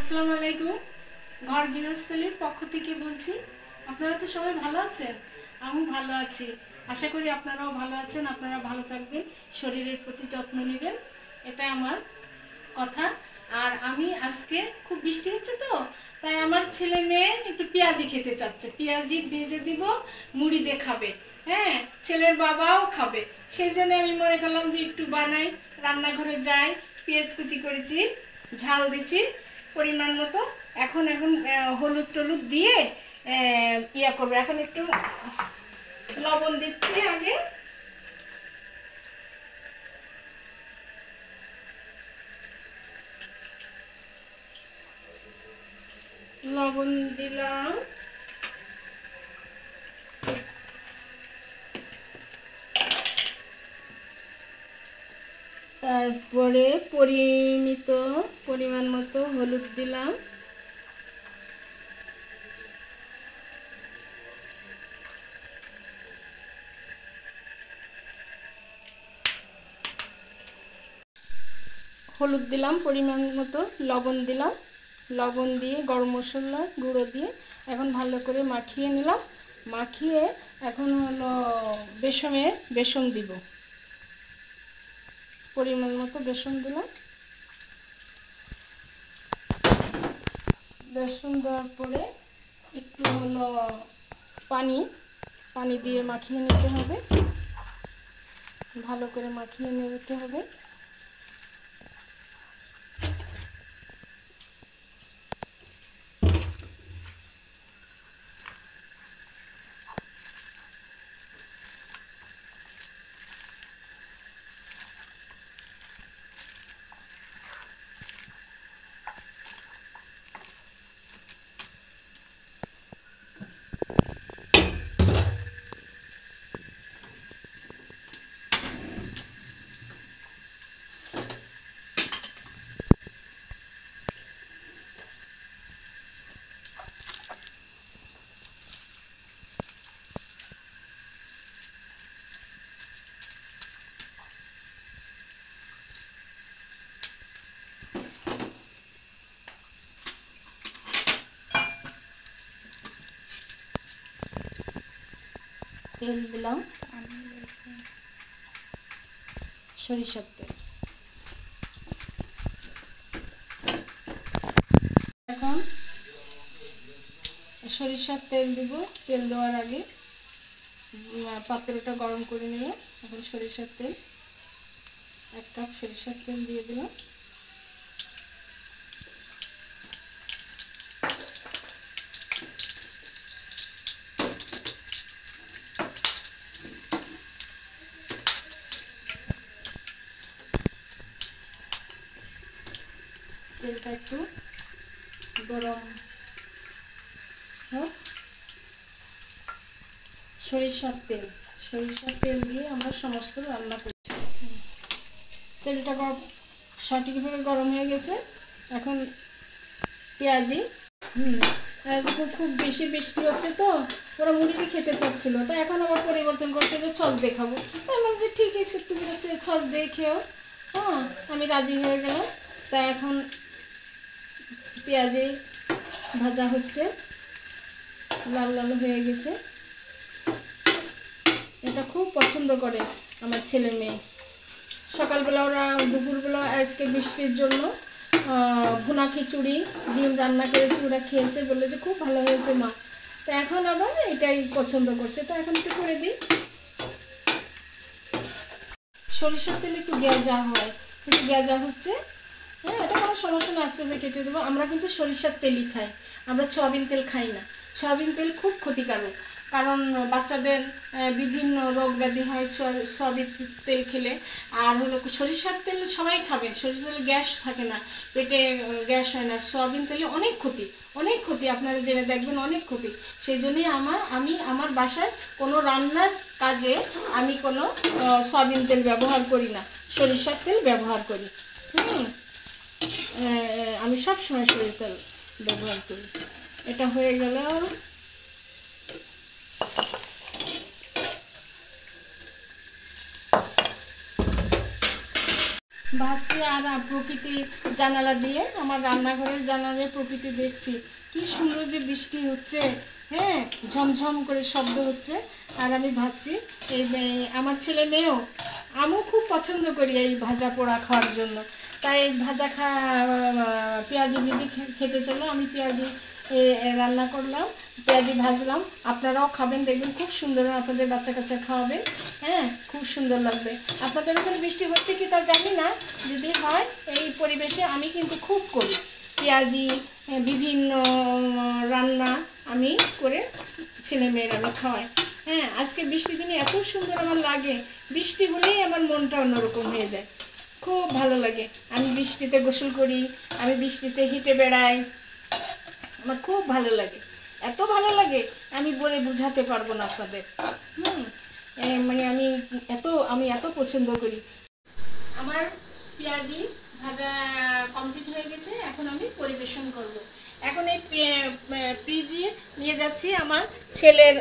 আসসালামু আলাইকুম। ঘর গৃহস্থলীর পক্ষ থেকে বলছি। আপনারা তো সবাই ভালো আছেন? আমি ভালো আছি। আশা করি আপনারাও ভালো আছেন। আপনারা ভালো থাকবেন, শরীরের প্রতি যত্ন নেবেন, এটা আমার কথা। আর আমি আজকে খুব বৃষ্টি হচ্ছে তো, তাই আমার ছেলে মেয়ে একটু পেঁয়াজি খেতে চাচ্ছে। পেঁয়াজি ভেজে দিব, মুড়ি দিয়ে খাবে। হ্যাঁ, ছেলের বাবাও খাবে। সেই জন্য আমি মনে করলাম যে একটু বানাই, রান্নাঘরে যাই। পেঁয়াজ কুচি করেছি, ঝাল দিচ্ছি পরিমাণ মতো। এখন এখন হলুদ টলুদ দিয়ে ইয়া করবো। এখন একটু লবণ দিচ্ছি আগে। লবণ দিলাম, তারপরে পরিমাণ মতো হলুদ দিলাম, পরিমাণ মতো লবণ দিলাম। লবণ দিয়ে গরম মশলা গুঁড়ো দিয়ে এখন ভালো করে মাখিয়ে নিলাম। মাখিয়ে এখন হলো বেসন দিব। পরিমাণ মতো বেসন দিলাম। বেসন দেওয়ার পরে একটু হলো পানি দিয়ে মাখিয়ে নিতে হবে, ভালো করে মাখিয়ে নিতে হবে। তেল দিলাম, সরিষার তেল। এখন সরিষার তেল দিব। তেল দেওয়ার আগে পাত্রটা গরম করে নিয়ে এখন সরিষার তেল 1 কাপ সরিষার তেল দিয়ে দিলাম। তেলটা একটু গরম হোক। সরিষার তেল দিয়ে আমরা সমস্ত রান্না করছি। তেলটা সঠিকভাবে গরম হয়ে গেছে। এখন পেঁয়াজি খুব বেশি বৃষ্টি হচ্ছে তো, ওরা মুড়ি খেতে চাচ্ছিল, তো এখন আবার পরিবর্তন করছে যে ছচ দিয়ে খাবো। আমি যে ঠিক আছে, তুমি হচ্ছে ছচ দিয়ে খেও। হ্যাঁ, আমি রাজি হয়ে গেলাম। তা এখন পেঁয়াজি ভাজা হচ্ছে, লাল লাল হয়ে গেছে। এটা খুব পছন্দ করে আমার ছেলে মেয়ে। সকালবেলা ওরা দুপুরবেলা আজকে বৃষ্টির জন্য ভুনা খিচুড়ি ডিম রান্না করেছি, ওরা খেয়েছে, বললো যে খুব ভালো হয়েছে মা। তো এখন আবার এটাই পছন্দ করছে, তো এখন একটু করে দিই। সরিষার তেল একটু গেজা হয়, একটু গেজা হচ্ছে। হ্যাঁ, এটা কোনো সমস্যা না, আস্তে আস্তে কেটে দেবো। আমরা কিন্তু সরিষার তেলই খাই, আমরা সয়াবিন তেল খাই না। সয়াবিন তেল খুব ক্ষতিকারক, কারণ বাচ্চাদের বিভিন্ন রোগ ব্যাধি হয় সয়াবিন তেল খেলে। আর হলো সরিষার তেল সবাই খাবে, সরিষার তেলে গ্যাস থাকে না, পেটে গ্যাস হয় না। সয়াবিন তেলে অনেক ক্ষতি, আপনারা জেনে দেখবেন, অনেক ক্ষতি। সেই জন্যই আমি আমার বাসায় কোনো রান্নার কাজে আমি কোনো সয়াবিন তেল ব্যবহার করি না, সরিষার তেল ব্যবহার করি। আমি সবসময় সরিষার তেল ব্যবহার করি। এটা হয়ে গেল। ভাবছি আর প্রকৃতি জানালা দিয়ে, আমার রান্নাঘরের জানালায় প্রকৃতি দেখছি, কি সুন্দর যে বৃষ্টি হচ্ছে, হ্যাঁ, ঝমঝম করে শব্দ হচ্ছে। আর আমি ভাবছি এই আমার ছেলে মেয়েও, আমিও খুব পছন্দ করি এই ভাজা পোড়া খাওয়ার জন্য। তাই ভাজা পেঁয়াজি ভেজে খেতে চাইলে আমি পেঁয়াজি রান্না করলাম, পেঁয়াজি ভাজলাম। আপনারাও খাবেন, দেখবেন খুব সুন্দর, আপনাদের বাচ্চা কাচ্চা খাওয়াবেন, হ্যাঁ, খুব সুন্দর লাগবে। আপনাদের ওখানে বৃষ্টি হচ্ছে কি তা জানি না, যদি হয় এই পরিবেশে আমি কিন্তু খুব করি পেঁয়াজি, বিভিন্ন রান্না আমি করে ছেলে মেয়েরা আমি খাওয়াই। হ্যাঁ, আজকে বৃষ্টি দিনে এত সুন্দর আমার লাগে, বৃষ্টি হলেই আমার মনটা অন্যরকম হয়ে যায়, খুব ভালো লাগে। আমি বৃষ্টিতে গোসল করি, আমি বৃষ্টিতে হেঁটে বেড়াই, আমার খুব ভালো লাগে, এত ভালো লাগে আমি বলে বোঝাতে পারবো না আপনাদের। মানে আমি এত পছন্দ করি। আমার পেঁয়াজি ভাজা কমপ্লিট হয়ে গেছে, এখন আমি পরিবেশন করব। এখন এই পেঁয়াজি নিয়ে যাচ্ছি আমার ছেলের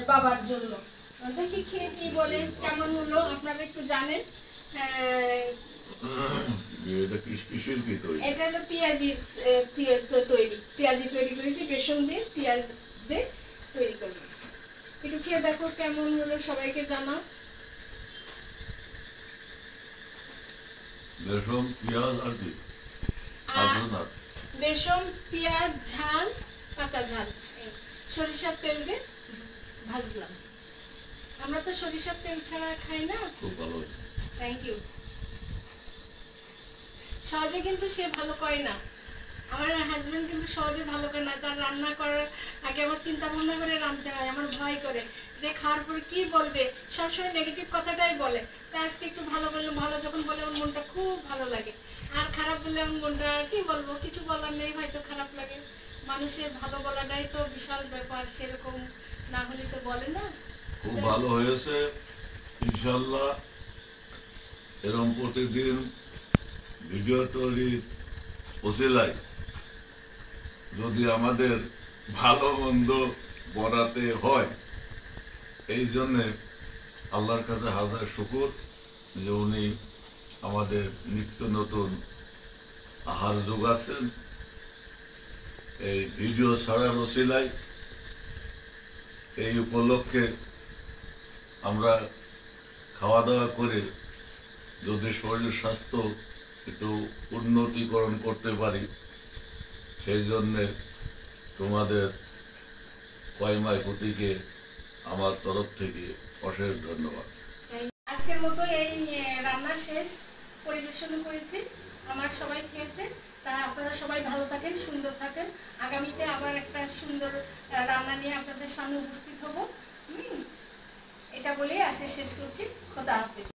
বাবার জন্য। দেখি খেয়ে কি বলে, কেমন হলো আপনারা একটু জানেন। এটা হলো পেঁয়াজি তৈরি করেছি, বেসন দিয়ে পেঁয়াজ দিয়ে তৈরি করবো। একটু খেয়ে দেখো কেমন হলো, সবাইকে জানাও। বেসন পেঁয়াজ আর কি, বেসন পেঁয়াজ ঝাল, কাঁচা ঝাল, সরিষার তেল দিয়ে ভাজলাম। আমরা তো সরিষার তেল ছাড়া খাই না। খুব ভালো, থ্যাংক ইউ। সহজে কিন্তু সে ভালো করে না, আমার হাজবেন্ড কিন্তু সহজে ভালো করে না। তার রান্না করার আগে আমার চিন্তা ভাবনা করে রাঁধতে হয়, আমার ভয় করে যে খাওয়ার পরে কি বলবে, সবসময় নেগেটিভ কথাটাই বলে। তা আজকে একটু ভালো বললে, ভালো যখন বলে আমার মনটা খুব ভালো লাগে, আর খারাপ বললে আমার মনটা কি বলবো, কিছু বলার নেই, হয়তো খারাপ লাগে। মানুষের ভালো বলাটাই তো বিশাল ব্যাপার, সেরকম না হলে তো বলে না। খুব ভালো হয়েছে ইনশাল্লাহ। এরকম প্রতিদিন ভিডিও তৈরি ওসিলায় যদি আমাদের ভালো মন্দ বরাতে হয়, এই জন্যে আল্লাহর কাছে হাজার শুকর যে উনি আমাদের নিত্য নতুন আহার যোগাচ্ছেন। এই ভিডিও ছাড়ার ওসিলায় এই উপলক্ষে আমরা খাওয়া দাওয়া করে যদি শরীর স্বাস্থ্য একটু উন্নতিকরণ করতে পারি, সেই জন্যে তোমাদের কয়মায় প্রতীকে আমার তরফ থেকে অশেষ ধন্যবাদ। আজকের মতো এই রান্না শেষ, পরিবেশন করেছি, আমার সবাই খেয়েছে। তা আপনারা সবাই ভালো থাকেন, সুন্দর থাকেন। আগামীতে আবার একটা সুন্দর রান্না নিয়ে আপনাদের সামনে উপস্থিত হব। এটা বলেই আজকে শেষ করছি। খোদা হাফেজ।